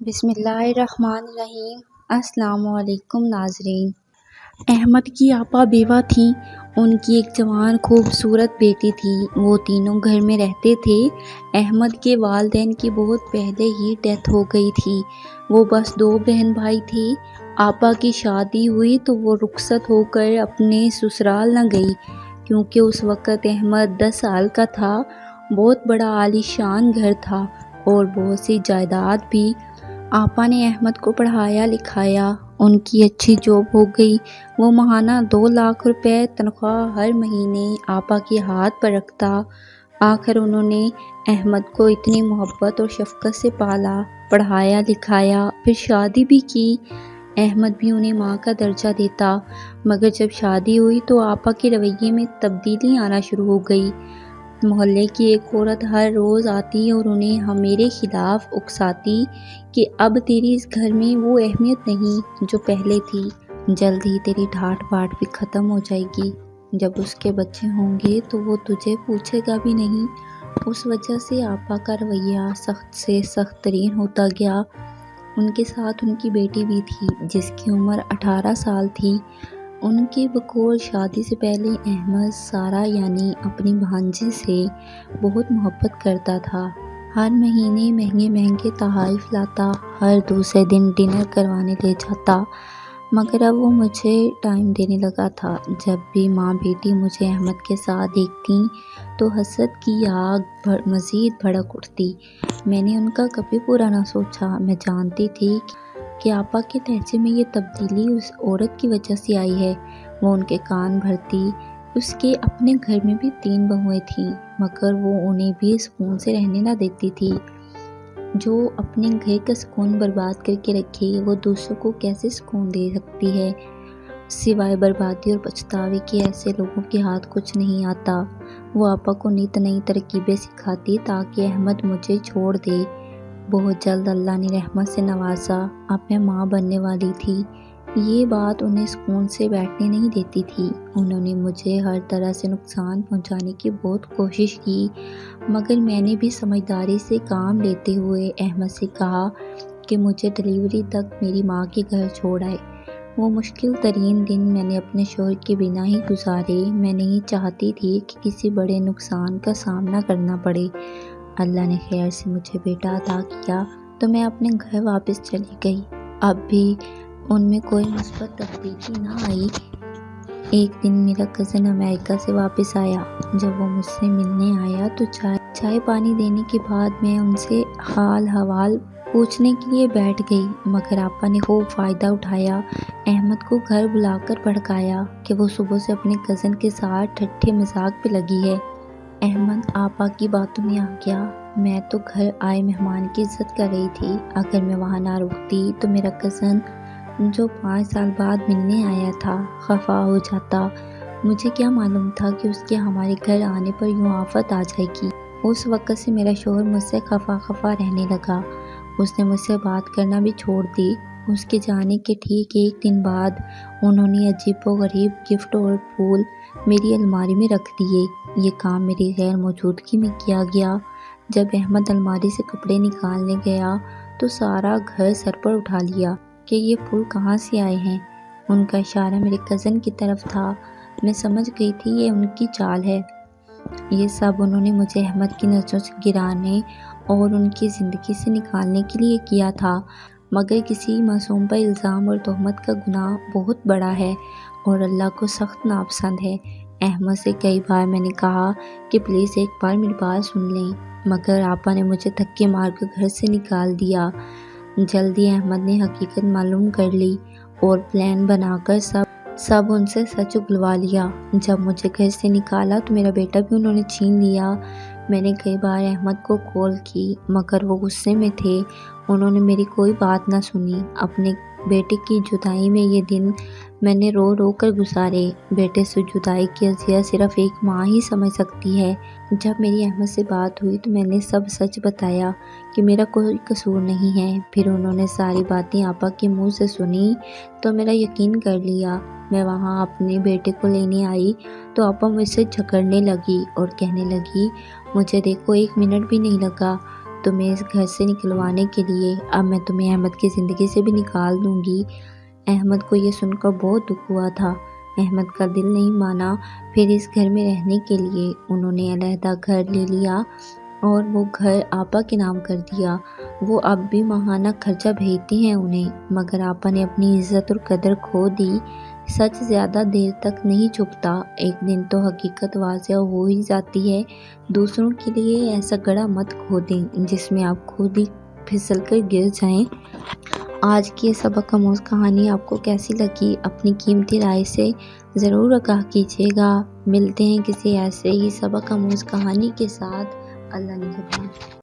بسم اللہ الرحمن الرحیم۔ السلام علیکم ناظرین۔ احمد کی آپا بیوہ تھیں۔ ان کی ایک جوان خوبصورت بیٹی تھی۔ وہ تینوں گھر میں رہتے تھے۔ احمد کے والدین کی بہت پہلے ہی ڈیتھ ہو گئی تھی۔ وہ بس 2 بہن بھائی تھے۔ آپا کی شادی ہوئی تو وہ رخصت ہو کر اپنے سسرال نہ گئی، کیونکہ اس وقت احمد 10 سال کا تھا۔ بہت بڑا عالی شان گھر تھا اور بہت سی جائیداد بھی۔ آپا نے احمد کو پڑھایا لکھایا۔ ان کی اچھی جاب ہو گئی۔ وہ ماہانہ 2 لاکھ روپے تنخواہ ہر مہینے آپا کے ہاتھ پر رکھتا۔ آخر انہوں نے احمد کو اتنی محبت اور شفقت سے پالا، پڑھایا لکھایا، پھر شادی بھی کی۔ احمد بھی انہیں ماں کا درجہ دیتا، مگر جب شادی ہوئی تو آپا کے رویے میں تبدیلی آنا شروع ہو گئی۔ محلے کی ایک عورت ہر روز آتی اور انہیں میرے خلاف اکساتی کہ اب تیری اس گھر میں وہ اہمیت نہیں جو پہلے تھی۔ جلد ہی تیری ڈھاٹ باٹ بھی ختم ہو جائے گی۔ جب اس کے بچے ہوں گے تو وہ تجھے پوچھے گا بھی نہیں۔ اس وجہ سے آپا کا رویہ سخت سے سخت ترین ہوتا گیا۔ ان کے ساتھ ان کی بیٹی بھی تھی، جس کی عمر 18 سال تھی۔ ان کی بقول شادی سے پہلے احمد سارا یعنی اپنی بھانجی سے بہت محبت کرتا تھا۔ ہر مہینے مہنگے مہنگے تحائف لاتا، ہر دوسرے دن ڈنر کروانے لے جاتا، مگر اب وہ مجھے ٹائم دینے لگا تھا۔ جب بھی ماں بیٹی مجھے احمد کے ساتھ دیکھتیں تو حسد کی آگ مزید بھڑک اٹھتی۔ میں نے ان کا کبھی برا نہ سوچا۔ میں جانتی تھی کہ آپا کے لہجے میں یہ تبدیلی اس عورت کی وجہ سے آئی ہے۔ وہ ان کے کان بھرتی۔ اس کے اپنے گھر میں بھی 3 بہویں تھیں، مگر وہ انہیں بھی سکون سے رہنے نہ دیتی تھی۔ جو اپنے گھر کا سکون برباد کر کے رکھے، وہ دوسروں کو کیسے سکون دے سکتی ہے؟ سوائے بربادی اور پچھتاوے کے ایسے لوگوں کے ہاتھ کچھ نہیں آتا۔ وہ آپا کو نئی نئی ترکیبیں سکھاتی تاکہ احمد مجھے چھوڑ دے۔ بہت جلد اللہ نے رحمت سے نوازا۔ اب میں ماں بننے والی تھی۔ یہ بات انہیں سکون سے بیٹھنے نہیں دیتی تھی۔ انہوں نے مجھے ہر طرح سے نقصان پہنچانے کی بہت کوشش کی، مگر میں نے بھی سمجھداری سے کام لیتے ہوئے احمد سے کہا کہ مجھے ڈلیوری تک میری ماں کے گھر چھوڑ آئے۔ وہ مشکل ترین دن میں نے اپنے شوہر کے بنا ہی گزارے۔ میں نہیں چاہتی تھی کہ کسی بڑے نقصان کا سامنا کرنا پڑے۔ اللہ نے خیر سے مجھے بیٹا عطا کیا تو میں اپنے گھر واپس چلی گئی۔ اب بھی ان میں کوئی مثبت تبدیلی نہ آئی۔ ایک دن میرا کزن امریکہ سے واپس آیا۔ جب وہ مجھ سے ملنے آیا تو چائے پانی دینے کے بعد میں ان سے حال حوال پوچھنے کے لیے بیٹھ گئی، مگر آپا نے خوب فائدہ اٹھایا۔ احمد کو گھر بلا کر بھڑکایا کہ وہ صبح سے اپنے کزن کے ساتھ ٹھٹھے مذاق پہ لگی ہے۔ احمد آپا کی باتوں میں آ گیا۔ میں تو گھر آئے مہمان کی عزت کر رہی تھی۔ اگر میں وہاں نہ رکتی تو میرا کزن جو 5 سال بعد ملنے آیا تھا خفا ہو جاتا۔ مجھے کیا معلوم تھا کہ اس کے ہمارے گھر آنے پر یوں آفت آ جائے گی۔ اس وقت سے میرا شوہر مجھ سے خفا رہنے لگا۔ اس نے مجھ سے بات کرنا بھی چھوڑ دی۔ اس کے جانے کے ٹھیک 1 دن بعد انہوں نے عجیب و غریب گفٹ اور پھول میری الماری میں رکھ دیے۔ یہ کام میری غیر موجودگی میں کیا گیا۔ جب احمد الماری سے کپڑے نکالنے گیا تو سارا گھر سر پر اٹھا لیا کہ یہ پھول کہاں سے آئے ہیں۔ ان کا اشارہ میرے کزن کی طرف تھا۔ میں سمجھ گئی تھی یہ ان کی چال ہے۔ یہ سب انہوں نے مجھے احمد کی نظروں سے گرانے اور ان کی زندگی سے نکالنے کے لیے کیا تھا، مگر کسی معصوم پر الزام اور تہمت کا گناہ بہت بڑا ہے اور اللہ کو سخت ناپسند ہے۔ احمد سے کئی بار میں نے کہا کہ پلیز ایک بار میری بات سن لیں، مگر آپا نے مجھے دھکے مار کر گھر سے نکال دیا۔ جلدی احمد نے حقیقت معلوم کر لی اور پلان بنا کر سب ان سے سچ اگلوا لیا۔ جب مجھے گھر سے نکالا تو میرا بیٹا بھی انہوں نے چھین لیا۔ میں نے کئی بار احمد کو کال کی، مگر وہ غصے میں تھے۔ انہوں نے میری کوئی بات نہ سنی۔ اپنے بیٹے کی جدائی میں یہ دن میں نے رو رو کر گزارے۔ بیٹے سے جدائی کی اذیت صرف ایک ماں ہی سمجھ سکتی ہے۔ جب میری احمد سے بات ہوئی تو میں نے سب سچ بتایا کہ میرا کوئی قصور نہیں ہے۔ پھر انہوں نے ساری باتیں آپا کے منہ سے سنی تو میرا یقین کر لیا۔ میں وہاں اپنے بیٹے کو لینے آئی تو آپا مجھ سے جھگڑنے لگی اور کہنے لگی، مجھے دیکھو 1 منٹ بھی نہیں لگا تمہیں اس گھر سے نکلوانے کے لیے، اب میں تمہیں احمد کی زندگی سے بھی نکال دوں گی۔ احمد کو یہ سن کر بہت دکھ ہوا تھا۔ احمد کا دل نہیں مانا۔ پھر اس گھر میں رہنے کے لیے انہوں نے علیحدہ گھر لے لیا اور وہ گھر آپا کے نام کر دیا۔ وہ اب بھی ماہانہ خرچہ بھیجتی ہیں انہیں، مگر آپا نے اپنی عزت اور قدر کھو دی۔ سچ زیادہ دیر تک نہیں چھپتا، ایک دن تو حقیقت واضح ہو ہی جاتی ہے۔ دوسروں کے لیے ایسا گڑھا مت کھودیں جس میں آپ خود ہی پھسل کر گر جائیں۔ آج کی یہ سبق آموز کہانی آپ کو کیسی لگی؟ اپنی قیمتی رائے سے ضرور آگاہ کیجیے گا۔ ملتے ہیں کسی ایسے ہی سبق آموز کہانی کے ساتھ۔ اللہ نگہبان۔